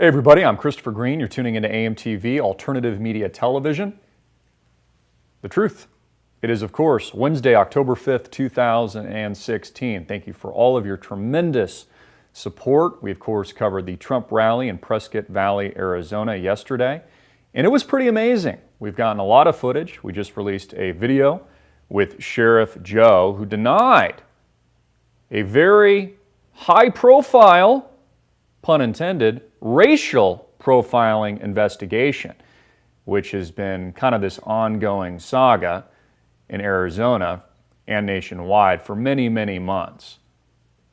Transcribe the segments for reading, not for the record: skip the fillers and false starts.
Hey everybody, I'm Christopher Green. You're tuning into AMTV, Alternative Media Television. The truth. It is, of course, Wednesday, October 5th, 2016. Thank you for all of your tremendous support. We, of course, covered the Trump rally in Prescott Valley, Arizona yesterday, and it was pretty amazing. We've gotten a lot of footage. We just released a video with Sheriff Joe, who denied a very high-profile, pun intended, racial profiling investigation, which has been kind of this ongoing saga in Arizona and nationwide for many, many months.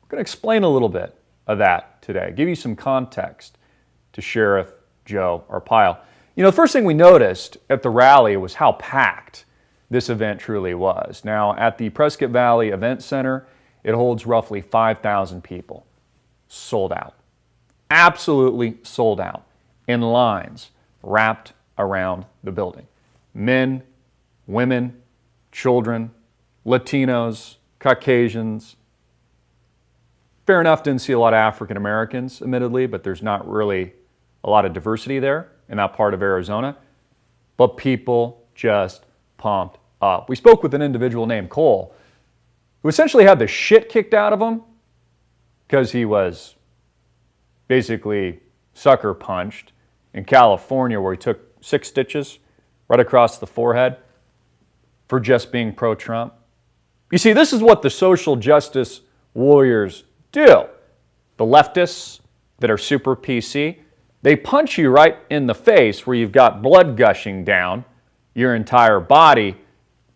We're going to explain a little bit of that today, give you some context to Sheriff Joe Arpaio. You know, the first thing we noticed at the rally was how packed this event truly was. Now, at the Prescott Valley Event Center, it holds roughly 5,000 people. Sold out. Absolutely sold out, in lines wrapped around the building. Men, women, children, Latinos, Caucasians. Fair enough, didn't see a lot of African Americans, admittedly, but there's not really a lot of diversity there in that part of Arizona. But people just pumped up. We spoke with an individual named Cole, who essentially had the shit kicked out of him because he was basically sucker punched in California, where he took 6 stitches right across the forehead for just being pro-Trump. You see, this is what the social justice warriors do. The leftists that are super PC, they punch you right in the face where you've got blood gushing down your entire body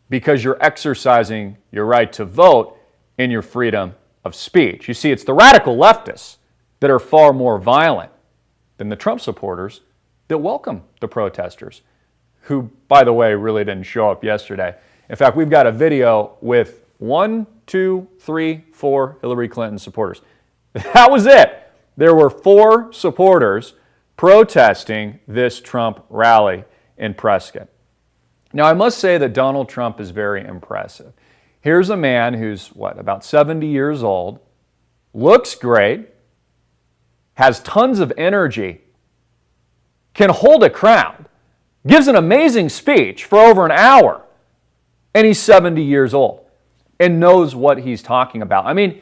because you're exercising your right to vote and your freedom of speech. You see, it's the radical leftists that are far more violent than the Trump supporters that welcome the protesters, who, by the way, really didn't show up yesterday. In fact, we've got a video with 1, 2, 3, 4 Hillary Clinton supporters. That was it. There were 4 supporters protesting this Trump rally in Prescott. Now, I must say that Donald Trump is very impressive. Here's a man who's, about 70 years old, looks great, has tons of energy, can hold a crowd, gives an amazing speech for over an hour, and he's 70 years old and knows what he's talking about. I mean,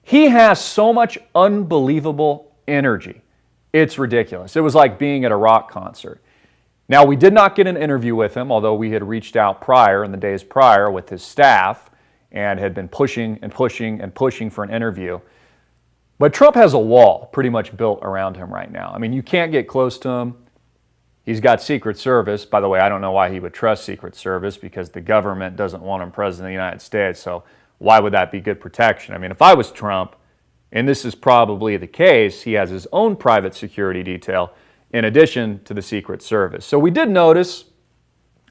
he has so much unbelievable energy. It's ridiculous. It was like being at a rock concert. Now, we did not get an interview with him, although we had reached out prior, in the days prior, with his staff and had been pushing and pushing and pushing for an interview. But Trump has a wall pretty much built around him right now. I mean, you can't get close to him. He's got Secret Service. By the way, I don't know why he would trust Secret Service, because the government doesn't want him president of the United States, so why would that be good protection? I mean, if I was Trump, and this is probably the case, he has his own private security detail in addition to the Secret Service. So we did notice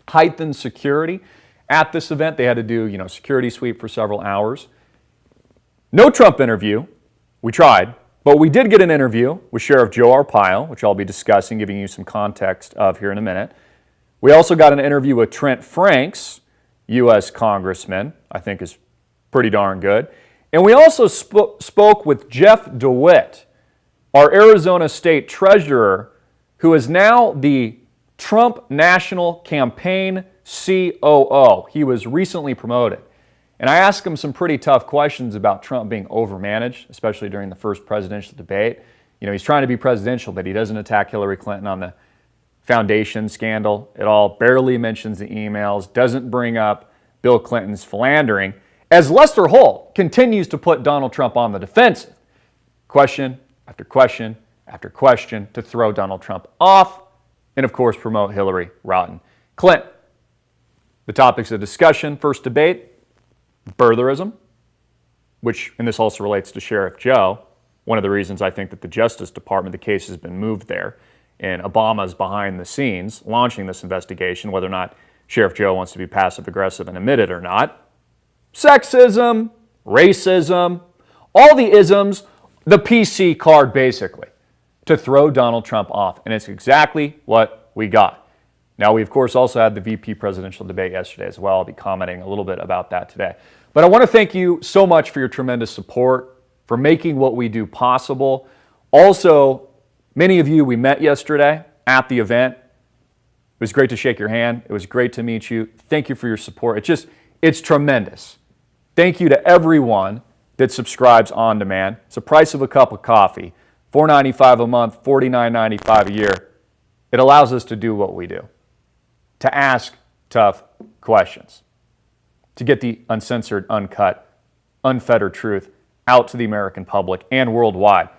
heightened security at this event. They had to do, security sweep for several hours. No Trump interview. We tried, but we did get an interview with Sheriff Joe Arpaio, which I'll be discussing, giving you some context of here in a minute. We also got an interview with Trent Franks, U.S. Congressman, I think is pretty darn good. And we also spoke with Jeff DeWitt, our Arizona State Treasurer, who is now the Trump National Campaign COO. He was recently promoted. And I asked him some pretty tough questions about Trump being overmanaged, especially during the first presidential debate. He's trying to be presidential, but he doesn't attack Hillary Clinton on the foundation scandal at all, barely mentions the emails, doesn't bring up Bill Clinton's philandering, as Lester Holt continues to put Donald Trump on the defensive. Question after question after question to throw Donald Trump off and, of course, promote Hillary Rotten Clinton. The topics of discussion, first debate, birtherism, which, and this also relates to Sheriff Joe, one of the reasons I think that the Justice Department, the case has been moved there, and Obama's behind the scenes launching this investigation, whether or not Sheriff Joe wants to be passive-aggressive and admit it or not. Sexism, racism, all the isms, the PC card, basically, to throw Donald Trump off. And it's exactly what we got. Now, we, of course, also had the VP presidential debate yesterday as well. I'll be commenting a little bit about that today. But I want to thank you so much for your tremendous support, for making what we do possible. Also, Many of you we met yesterday at the event. It was great to shake your hand. It was great to meet you. Thank you for your support. It's tremendous. Thank you to everyone that subscribes on demand. It's the price of a cup of coffee, $4.95 a month, $49.95 a year. It allows us to do what we do, to ask tough questions, to get the uncensored, uncut, unfettered truth out to the American public and worldwide.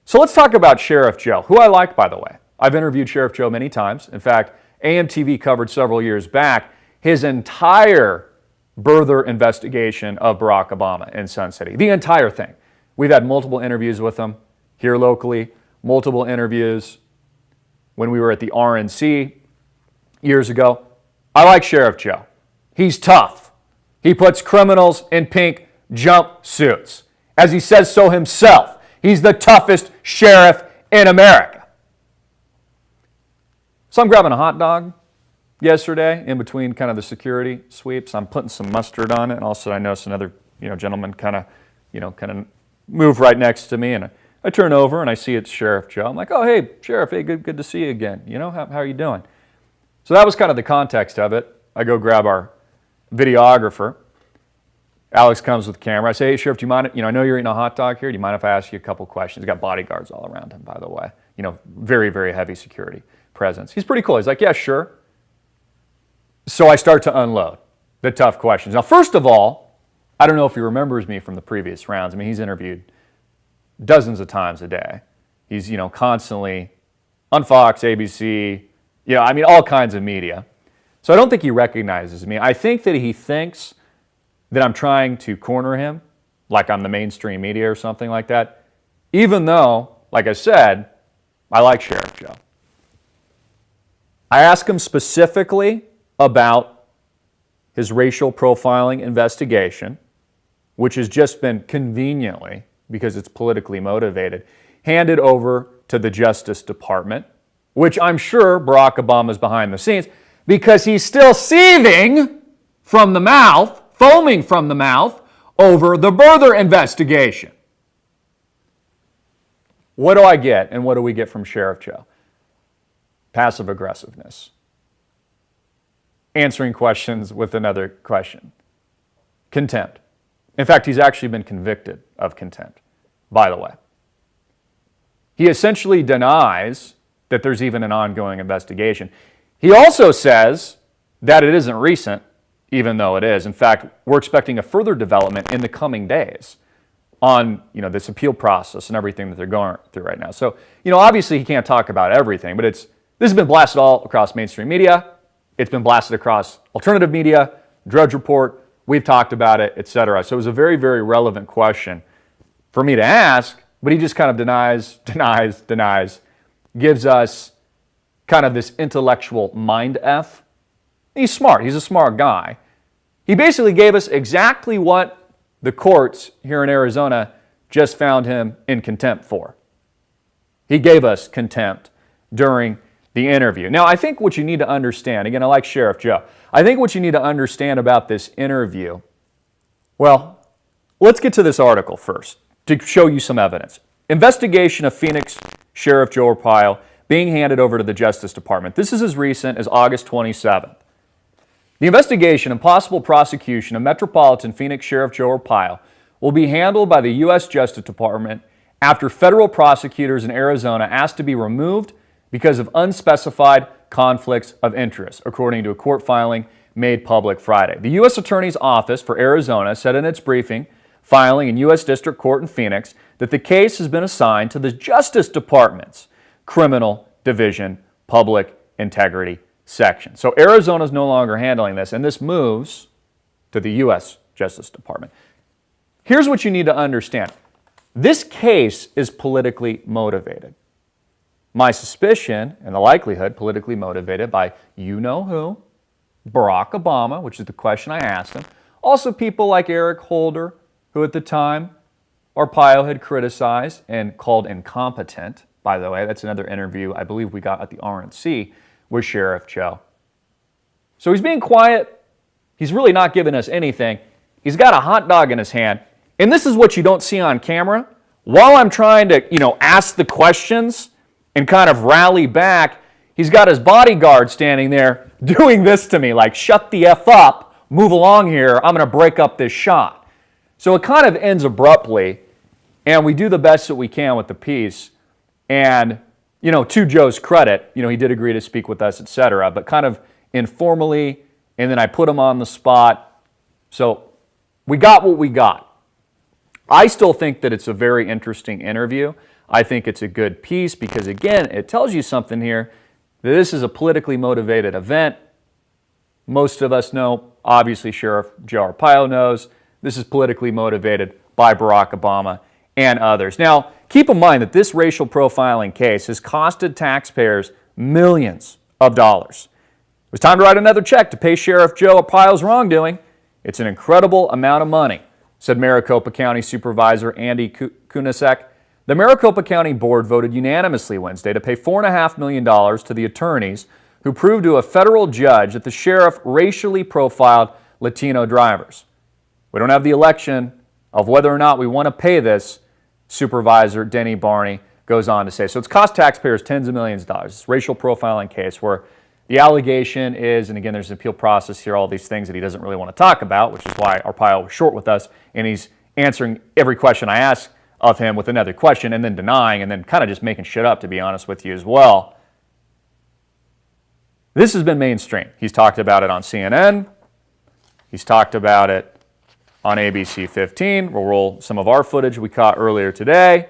So let's talk about Sheriff Joe, who I like, by the way. I've interviewed Sheriff Joe many times. In fact, AMTV covered several years back his entire birther investigation of Barack Obama in Sun City. The entire thing. We've had multiple interviews with him here locally, multiple interviews when we were at the RNC years ago. I like Sheriff Joe. He's tough. He puts criminals in pink jumpsuits. As he says so himself, he's the toughest sheriff in America. So I'm grabbing a hot dog yesterday in between kind of the security sweeps. I'm putting some mustard on it, and also I noticed another gentleman kind of move right next to me, and I turn over and I see it's Sheriff Joe. I'm like, oh hey Sheriff, hey, good to see you again. How are you doing? So that was kind of the context of it. I go grab our videographer. Alex comes with the camera. I say, hey Sheriff, do you mind? I know you're eating a hot dog here. Do you mind if I ask you a couple questions? He's got bodyguards all around him, by the way. Very, very heavy security presence. He's pretty cool. He's like, yeah, sure. So I start to unload the tough questions. Now, first of all, I don't know if he remembers me from the previous rounds. I mean, he's interviewed dozens of times a day. He's, constantly on Fox, ABC, all kinds of media. So I don't think he recognizes me. I think that he thinks that I'm trying to corner him, like I'm the mainstream media or something like that, even though, like I said, I like Sheriff Joe. I ask him specifically about his racial profiling investigation, which has just been conveniently, because it's politically motivated, handed over to the Justice Department, which I'm sure Barack Obama's behind the scenes, because he's still seething from the mouth, foaming from the mouth, over the birther investigation. What do I get, and what do we get from Sheriff Joe? Passive aggressiveness. Answering questions with another question. Contempt. In fact, he's actually been convicted of contempt, by the way. He essentially denies that there's even an ongoing investigation. He also says that it isn't recent, even though it is. In fact, we're expecting a further development in the coming days on this appeal process and everything that they're going through right now. So, obviously he can't talk about everything, but this has been blasted all across mainstream media. It's been blasted across alternative media, Drudge Report. We've talked about it, etc. So it was a very, very relevant question for me to ask, but he just kind of denies, gives us kind of this intellectual mind F. He's smart. He's a smart guy. He basically gave us exactly what the courts here in Arizona just found him in contempt for. He gave us contempt during the interview. Now, I think what you need to understand, again, I like Sheriff Joe. I think what you need to understand about this interview, well, let's get to this article first to show you some evidence. Investigation of Phoenix Sheriff Joe Arpaio being handed over to the Justice Department. This is as recent as August 27th. The investigation and possible prosecution of Metropolitan Phoenix Sheriff Joe Arpaio will be handled by the U.S. Justice Department after federal prosecutors in Arizona asked to be removed because of unspecified conflicts of interest, according to a court filing made public Friday. The U.S. Attorney's Office for Arizona said in its briefing filing in U.S. District Court in Phoenix that the case has been assigned to the Justice Department's Criminal Division Public Integrity Section. So Arizona is no longer handling this, and this moves to the U.S. Justice Department. Here's what you need to understand. This case is politically motivated. My suspicion and the likelihood politically motivated by you-know-who, Barack Obama, which is the question I asked him. Also people like Eric Holder, who at the time Arpaio had criticized and called incompetent. By the way, that's another interview I believe we got at the RNC with Sheriff Joe. So he's being quiet. He's really not giving us anything. He's got a hot dog in his hand. And this is what you don't see on camera. While I'm trying to, ask the questions and kind of rally back, he's got his bodyguard standing there doing this to me, like, shut the F up, move along here, I'm going to break up this shot. So it kind of ends abruptly, and we do the best that we can with the piece. And, you know, to Joe's credit, you know, he did agree to speak with us, etc., but kind of informally, and then I put him on the spot. So we got what we got. I still think that it's a very interesting interview. I think it's a good piece because, again, it tells you something here that this is a politically motivated event. Most of us know, obviously Sheriff Joe Arpaio knows, this is politically motivated by Barack Obama and others. Now, keep in mind that this racial profiling case has costed taxpayers millions of dollars. It was time to write another check to pay Sheriff Joe Arpaio's wrongdoing. It's an incredible amount of money, said Maricopa County Supervisor Andy Kunasek. The Maricopa County Board voted unanimously Wednesday to pay $4.5 million to the attorneys who proved to a federal judge that the sheriff racially profiled Latino drivers. We don't have the election of whether or not we want to pay this, Supervisor Denny Barney goes on to say. So it's cost taxpayers tens of millions of dollars. This racial profiling case where the allegation is, and again, there's an appeal process here, all these things that he doesn't really want to talk about, which is why Arpaio was short with us, and he's answering every question I ask of him with another question and then denying and then kind of just making shit up, to be honest with you as well. This has been mainstream. He's talked about it on CNN. He's talked about it on ABC 15. We'll roll some of our footage we caught earlier today.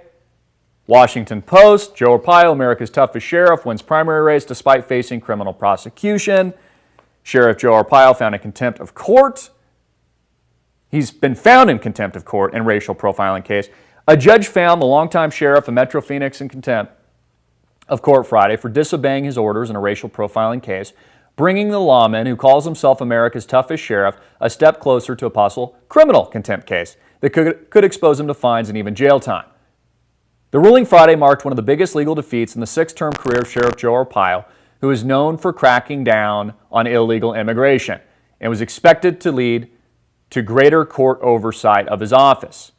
Washington Post, Joe Arpaio, America's toughest sheriff, wins primary race despite facing criminal prosecution. Sheriff Joe Arpaio found in contempt of court. He's been found in contempt of court in racial profiling case. A judge found the longtime sheriff of Metro Phoenix in contempt of court Friday for disobeying his orders in a racial profiling case, bringing the lawman who calls himself America's toughest sheriff a step closer to a possible criminal contempt case that could expose him to fines and even jail time. The ruling Friday marked one of the biggest legal defeats in the six-term career of Sheriff Joe Arpaio, who is known for cracking down on illegal immigration and was expected to lead to greater court oversight of his office.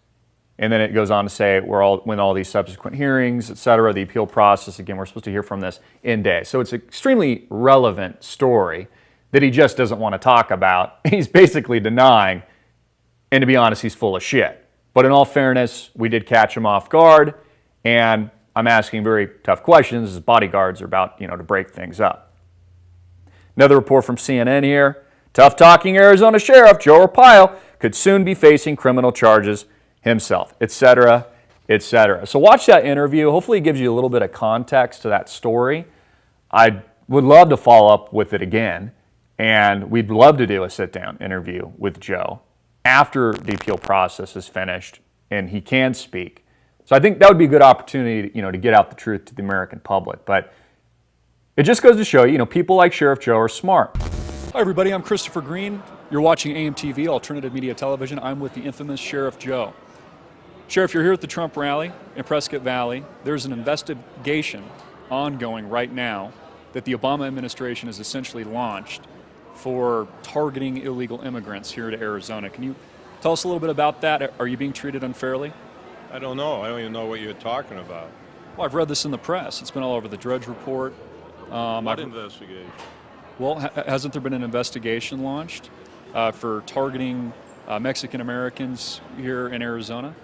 And then it goes on to say when all these subsequent hearings, et cetera, the appeal process, again, we're supposed to hear from this in days. So it's an extremely relevant story that he just doesn't want to talk about. He's basically denying, and to be honest, he's full of shit. But in all fairness, we did catch him off guard, and I'm asking very tough questions. His bodyguards are about, to break things up. Another report from CNN here. Tough-talking Arizona Sheriff Joe Arpaio could soon be facing criminal charges himself, etc., etc. So watch that interview. Hopefully it gives you a little bit of context to that story. I would love to follow up with it again, and we'd love to do a sit-down interview with Joe after the appeal process is finished and he can speak. So I think that would be a good opportunity, to get out the truth to the American public. But it just goes to show you, people like Sheriff Joe are smart. Hi, everybody. I'm Christopher Green. You're watching AMTV, Alternative Media Television. I'm with the infamous Sheriff Joe. Sheriff, you're here at the Trump rally in Prescott Valley. There's an investigation ongoing right now that the Obama administration has essentially launched for targeting illegal immigrants here to Arizona. Can you tell us a little bit about that? Are you being treated unfairly? I don't know. I don't even know what you're talking about. Well, I've read this in the press. It's been all over the Drudge Report. What investigation? Well, hasn't there been an investigation launched for targeting Mexican Americans here in Arizona?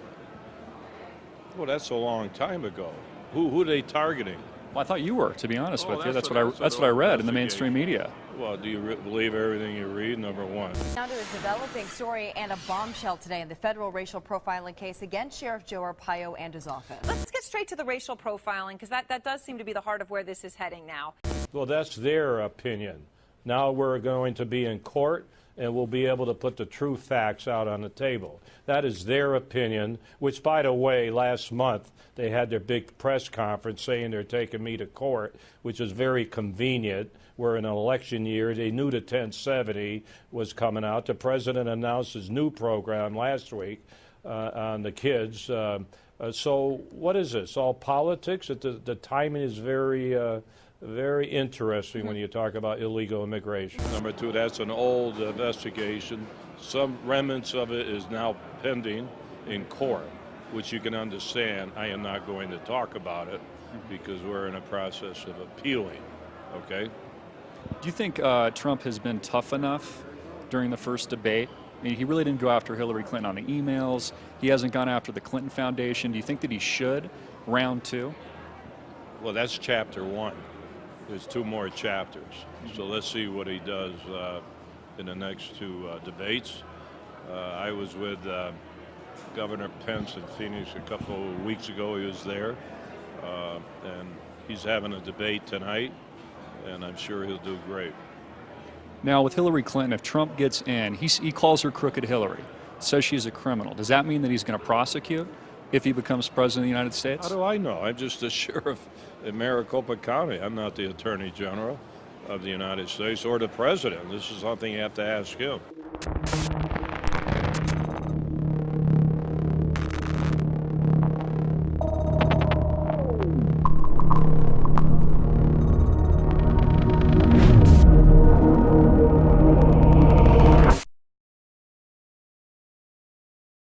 Well, that's a long time ago. Who are they targeting? Well, I thought you were, to be honest with you. That's what I read in the mainstream media. Well, do you believe everything you read, number one? Now to a developing story and a bombshell today in the federal racial profiling case against Sheriff Joe Arpaio and his office. Let's get straight to the racial profiling, because that does seem to be the heart of where this is heading now. Well, that's their opinion. Now we're going to be in court, and we'll be able to put the true facts out on the table. That is their opinion, which, by the way, last month they had their big press conference saying they're taking me to court, which is very convenient. We're in an election year. They knew the 1070 was coming out. The president announced his new program last week on the kids. So what is this, all politics? The timing is very interesting when you talk about illegal immigration. Number two, that's an old investigation. Some remnants of it is now pending in court, which you can understand. I am not going to talk about it. because we're in a process of appealing, okay? Do you think Trump has been tough enough during the first debate? I mean, he really didn't go after Hillary Clinton on the emails. He hasn't gone after the Clinton Foundation. Do you think that he should, round two? Well, that's chapter one. There's two more chapters. So let's see what he does in the next two debates. I was with Governor Pence in Phoenix a couple of weeks ago. He was there. And he's having a debate tonight, and I'm sure he'll do great. Now, with Hillary Clinton, if Trump gets in, he calls her Crooked Hillary, says she's a criminal. Does that mean that he's going to prosecute if he becomes president of the United States? How do I know? I'm just a sheriff in Maricopa County. I'm not the Attorney General of the United States or the President. This is something you have to ask him.